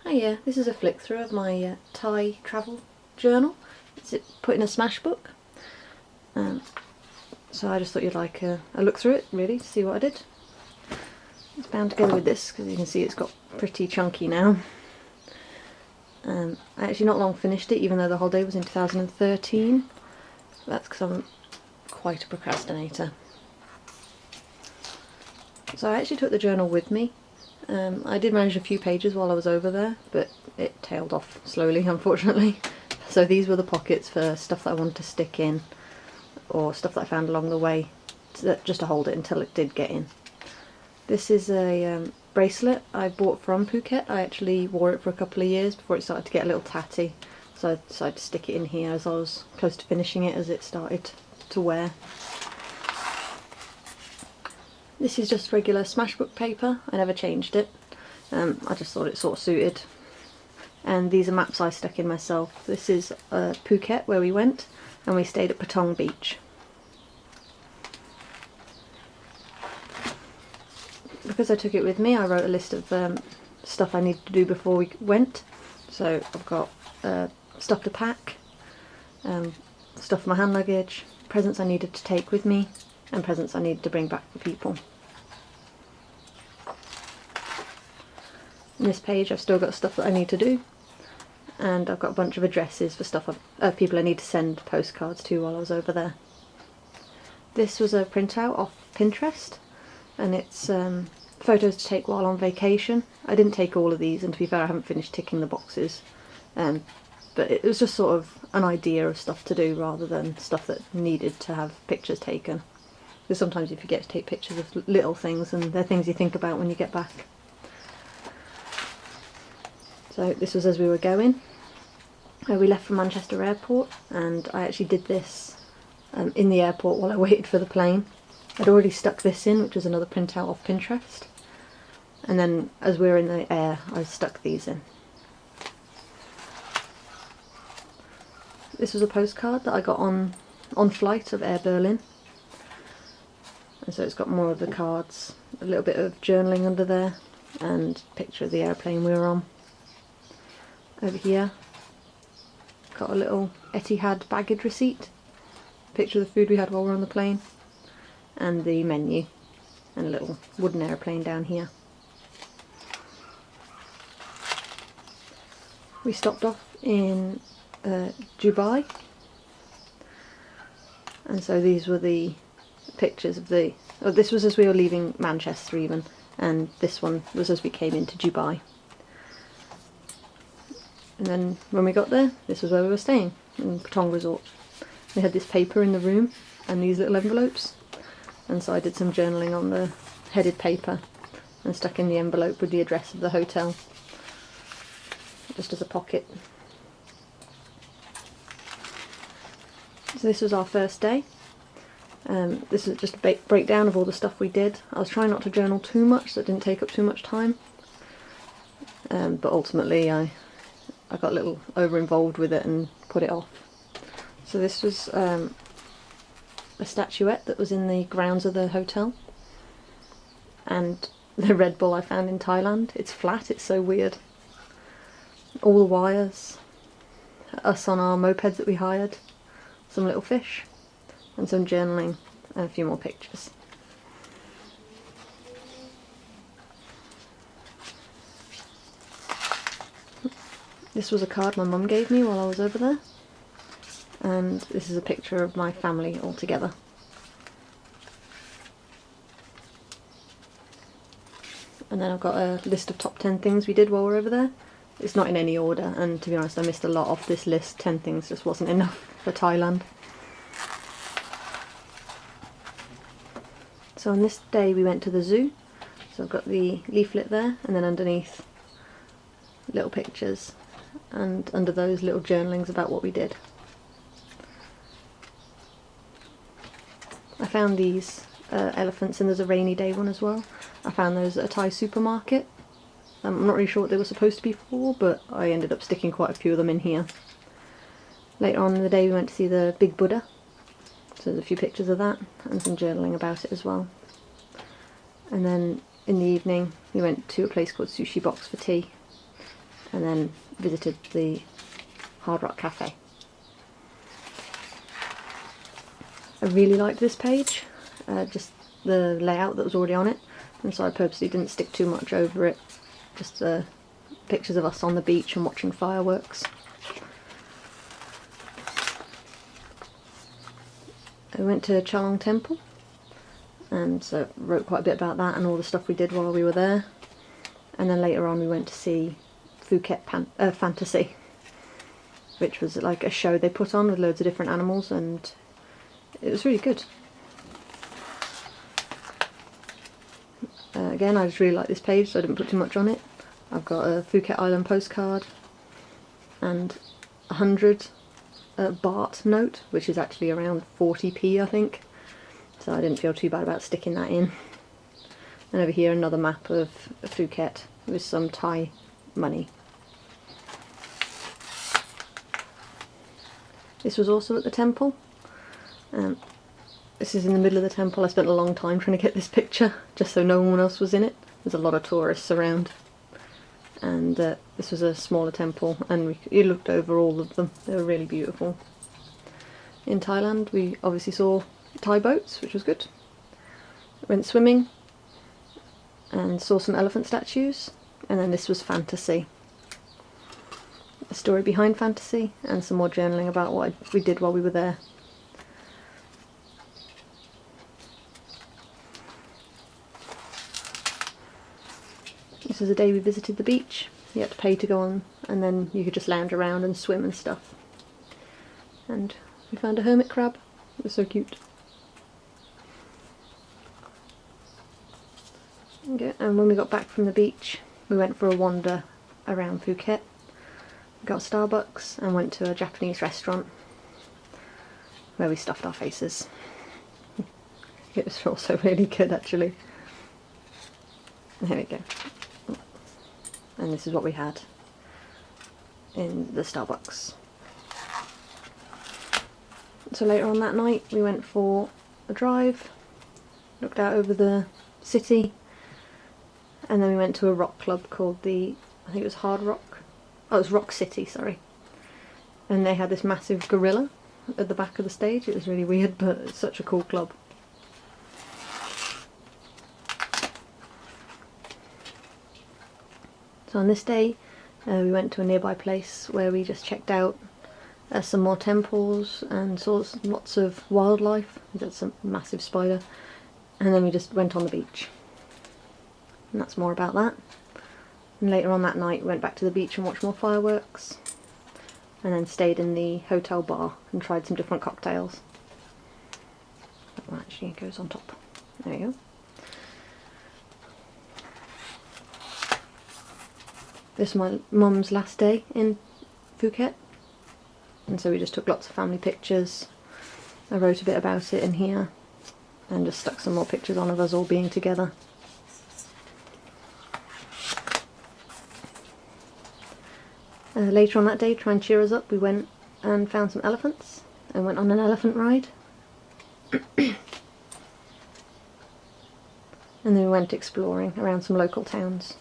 Oh yeah, this is a flick through of my Thai travel journal. It's put in a Smashbook. So I just thought you'd like a look through it, really, to see what I did. It's bound together with this, because you can see it's got pretty chunky now. I actually not long finished it, even though the holiday was in 2013. That's because I'm quite a procrastinator. So I actually took the journal with me. I did manage a few pages while I was over there, but it tailed off slowly, unfortunately. So these were the pockets for stuff that I wanted to stick in, or stuff that I found along the way, just to hold it until it did get in. This is a bracelet I bought from Phuket. I actually wore it for a couple of years before it started to get a little tatty, so I decided to stick it in here as I was close to finishing it, as it started to wear. This is just regular Smashbook paper. I never changed it. I just thought it sort of suited. And these are maps I stuck in myself. This is Phuket, where we went, and we stayed at Patong Beach. Because I took it with me, I wrote a list of stuff I needed to do before we went. So I've got stuff to pack, stuff for my hand luggage, presents I needed to take with me, and presents I needed to bring back for people. On this page I've still got stuff that I need to do, and I've got a bunch of addresses for stuff people I need to send postcards to while I was over there. This was a printout off Pinterest, and it's photos to take while on vacation. I didn't take all of these, and to be fair I haven't finished ticking the boxes, but it was just sort of an idea of stuff to do rather than stuff that needed to have pictures taken. Because sometimes you forget to take pictures of little things, and they're things you think about when you get back. So this was as we were going. We left from Manchester Airport, and I actually did this in the airport while I waited for the plane. I'd already stuck this in, which was another printout off Pinterest. And then as we were in the air, I stuck these in. This was a postcard that I got on flight of Air Berlin. And so it's got more of the cards, a little bit of journaling under there, and a picture of the airplane we were on. Over here, got a little Etihad baggage receipt, picture of the food we had while we were on the plane, and the menu, and a little wooden airplane down here. We stopped off in Dubai, and so these were the pictures of the... Oh, this was as we were leaving Manchester even, and this one was as we came into Dubai. And then when we got there, this was where we were staying, in Patong Resort. We had this paper in the room and these little envelopes, and so I did some journaling on the headed paper and stuck in the envelope with the address of the hotel, just as a pocket. So this was our first day. This is just a breakdown of all the stuff we did. I was trying not to journal too much so it didn't take up too much time, but ultimately I got a little over involved with it and put it off. So this was a statuette that was in the grounds of the hotel, and the Red Bull I found in Thailand. It's flat, it's so weird. All the wires, us on our mopeds that we hired, some little fish, and some journaling, and a few more pictures. This was a card my mum gave me while I was over there, and this is a picture of my family all together. And then I've got a list of top 10 things we did while we were over there. It's not in any order, and to be honest I missed a lot off this list. 10 things just wasn't enough for Thailand. So on this day we went to the zoo, so I've got the leaflet there, and then underneath little pictures, and under those little journalings about what we did. I found these elephants, and there's a rainy day one as well. I found those at a Thai supermarket. I'm not really sure what they were supposed to be for, but I ended up sticking quite a few of them in here. Later on in the day we went to see the big Buddha, so there's a few pictures of that and some journaling about it as well. And then in the evening we went to a place called Sushi Box for tea, and then visited the Hard Rock Cafe. I really liked this page, just the layout that was already on it, and so I purposely didn't stick too much over it, just pictures of us on the beach and watching fireworks. I went to Chalong Temple, and so wrote quite a bit about that and all the stuff we did while we were there. And then later on we went to see Phuket Fantasy, which was like a show they put on with loads of different animals, and it was really good. Again, I just really like this page, so I didn't put too much on it. I've got a Phuket Island postcard and 100 baht note, which is actually around 40p I think, so I didn't feel too bad about sticking that in. And over here another map of Phuket with some Thai money. This was also at the temple. This is in the middle of the temple. I spent a long time trying to get this picture just so no one else was in it. There's a lot of tourists around, and this was a smaller temple, and you looked over all of them. They were really beautiful. In Thailand we obviously saw Thai boats, which was good. Went swimming and saw some elephant statues, and then this was Fantasy. A story behind Fantasy and some more journaling about what we did while we were there. This is the day we visited the beach. You had to pay to go on, and then you could just lounge around and swim and stuff. And we found a hermit crab. It was so cute. Okay, and when we got back from the beach, we went for a wander around Phuket. Got Starbucks and went to a Japanese restaurant where we stuffed our faces. It was also really good actually. There we go. And this is what we had in the Starbucks. So later on that night we went for a drive, looked out over the city, and then we went to a rock club called I think it was Hard Rock. Oh, it was Rock City, sorry. And they had this massive gorilla at the back of the stage. It was really weird, but it's such a cool club. So on this day we went to a nearby place where we just checked out some more temples and saw lots of wildlife. That's a massive spider. And then we just went on the beach. And that's more about that. And later on that night we went back to the beach and watched more fireworks. And then stayed in the hotel bar and tried some different cocktails. That one actually goes on top. There we go. This is my mum's last day in Phuket, and so we just took lots of family pictures. I wrote a bit about it in here and just stuck some more pictures on of us all being together. Later on that day, to try and cheer us up, we went and found some elephants and went on an elephant ride. And then we went exploring around some local towns.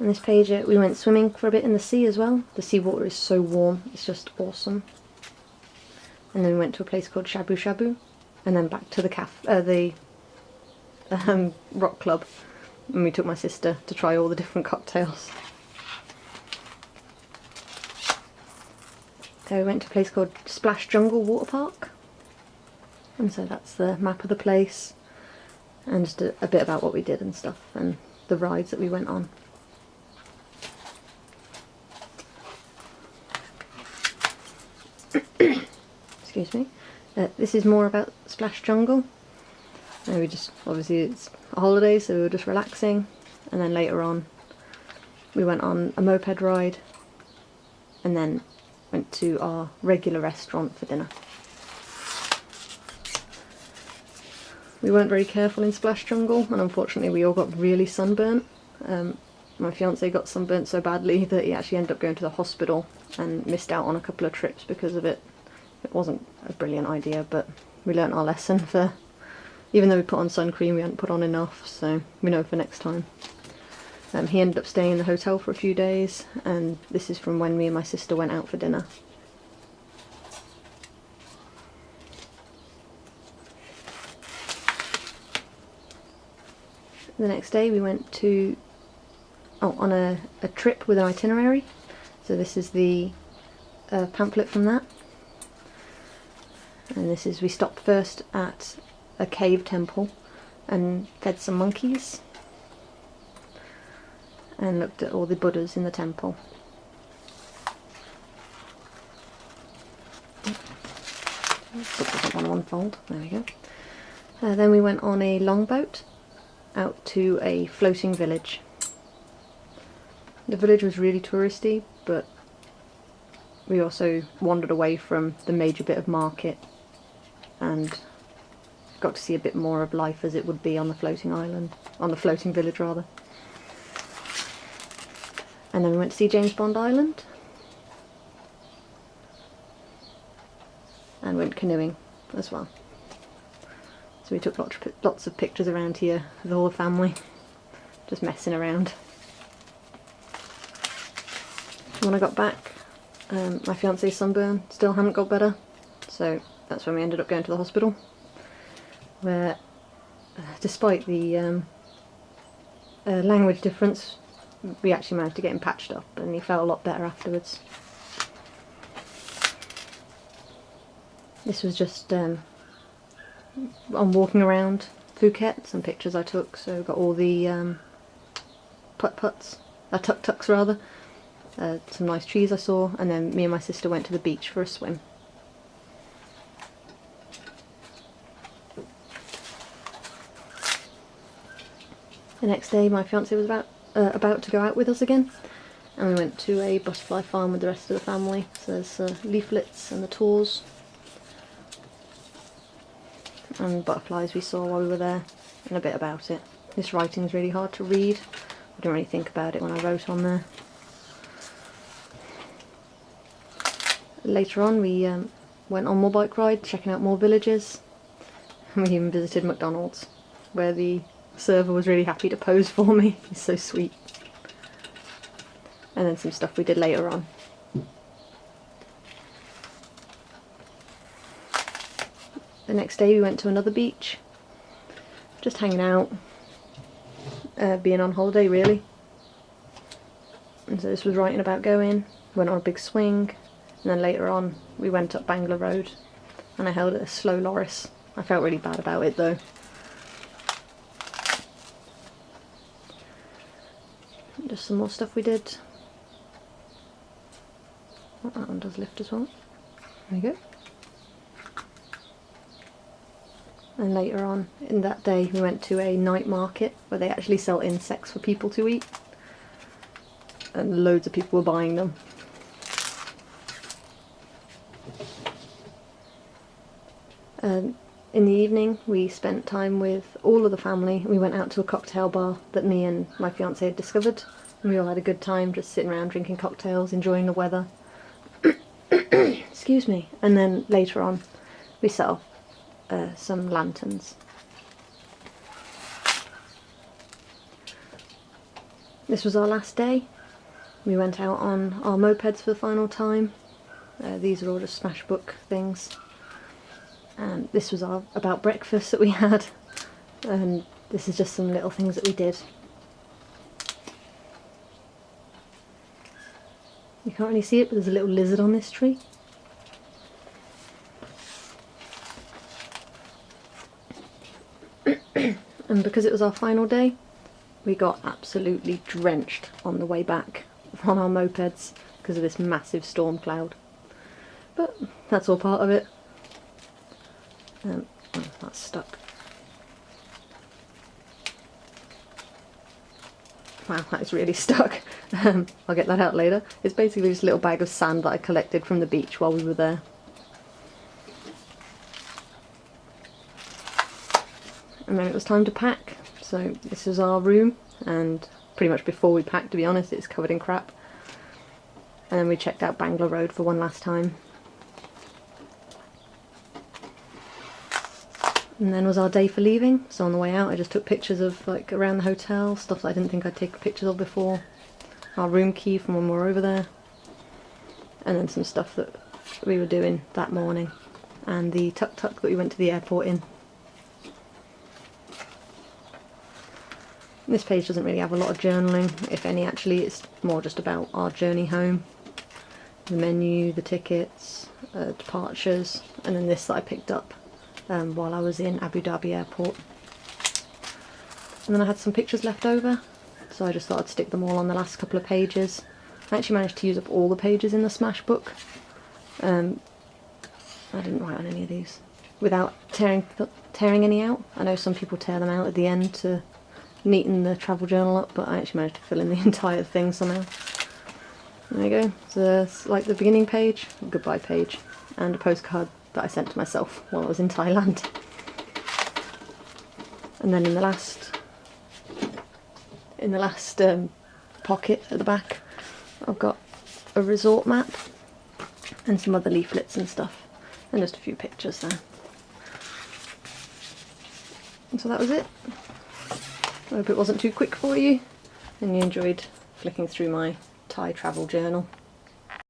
On this page we went swimming for a bit in the sea as well. The seawater is so warm, it's just awesome. And then we went to a place called Shabu Shabu, and then back to the rock club, and we took my sister to try all the different cocktails. We went to a place called Splash Jungle Water Park, and so that's the map of the place and just a bit about what we did and stuff and the rides that we went on. Excuse me. This is more about Splash Jungle. We just, obviously it's a holiday, so we were just relaxing, and then later on we went on a moped ride and then went to our regular restaurant for dinner. We weren't very careful in Splash Jungle, and unfortunately we all got really sunburnt. My fiance got sunburnt so badly that he actually ended up going to the hospital and missed out on a couple of trips because of it. It wasn't a brilliant idea, but we learnt our lesson for Even though we put on sun cream, we hadn't put on enough, so we know for next time. He ended up staying in the hotel for a few days, and this is from when me and my sister went out for dinner. The next day we went to on a trip with an itinerary. So this is the pamphlet from that. And this is, we stopped first at a cave temple and fed some monkeys and looked at all the Buddhas in the temple. Book doesn't want to unfold. There we go. Then we went on a longboat out to a floating village. The village was really touristy, but we also wandered away from the major bit of market and got to see a bit more of life as it would be on the floating island, on the floating village rather. And then we went to see James Bond Island and went canoeing as well. So we took lots of pictures around here with all the family, just messing around. When I got back, my fiance's sunburn still hadn't got better, so that's when we ended up going to the hospital, where despite the language difference, we actually managed to get him patched up and he felt a lot better afterwards. This was just on walking around Phuket, some pictures I took, so got all the tuk-tuks rather, some nice trees I saw, and then me and my sister went to the beach for a swim. The next day my fiance was about to go out with us again, and we went to a butterfly farm with the rest of the family. So there's leaflets and the tours and butterflies we saw while we were there, and a bit about it. This writing's really hard to read. I didn't really think about it when I wrote on there. Later on we went on more bike rides, checking out more villages, and we even visited McDonald's, where the server was really happy to pose for me. He's so sweet. And then some stuff we did later on. The next day we went to another beach, just hanging out, being on holiday really. And so this was writing about going, went on a big swing, and then later on we went up Bangla Road and I held a slow loris. I felt really bad about it though. Just some more stuff we did. Oh, that one does lift as well. There we go. And later on in that day we went to a night market where they actually sell insects for people to eat, and loads of people were buying them. In the evening we spent time with all of the family. We went out to a cocktail bar that me and my fiance had discovered, and we all had a good time just sitting around drinking cocktails, enjoying the weather. Excuse me. And then later on we set off some lanterns. This was our last day. We went out on our mopeds for the final time. These are all just Smashbook things. And this was our about breakfast that we had, and this is just some little things that we did. You can't really see it, but there's a little lizard on this tree. And because it was our final day, we got absolutely drenched on the way back on our mopeds because of this massive storm cloud. But that's all part of it. Oh, that's stuck. Wow, that is really stuck. I'll get that out later. It's basically just a little bag of sand that I collected from the beach while we were there. And then it was time to pack. So this is our room, and pretty much before we packed, to be honest, it's covered in crap. And then we checked out Bangla Road for one last time. And then was our day for leaving. So on the way out I just took pictures of like around the hotel, stuff that I didn't think I'd take pictures of before. Our room key from when we were over there. And then some stuff that we were doing that morning. And the tuk-tuk that we went to the airport in. This page doesn't really have a lot of journaling, if any actually. It's more just about our journey home. The menu, the tickets, departures, and then this that I picked up while I was in Abu Dhabi airport. And then I had some pictures left over, so I just thought I'd stick them all on the last couple of pages. I actually managed to use up all the pages in the Smashbook. I didn't write on any of these without tearing any out. I know some people tear them out at the end to neaten the travel journal up, but I actually managed to fill in the entire thing somehow. There you go. So it's like the beginning page, goodbye page, and a postcard that I sent to myself while I was in Thailand. And then in the last pocket at the back, I've got a resort map and some other leaflets and stuff, and just a few pictures there. And so that was it. I hope it wasn't too quick for you and you enjoyed flicking through my Thai travel journal.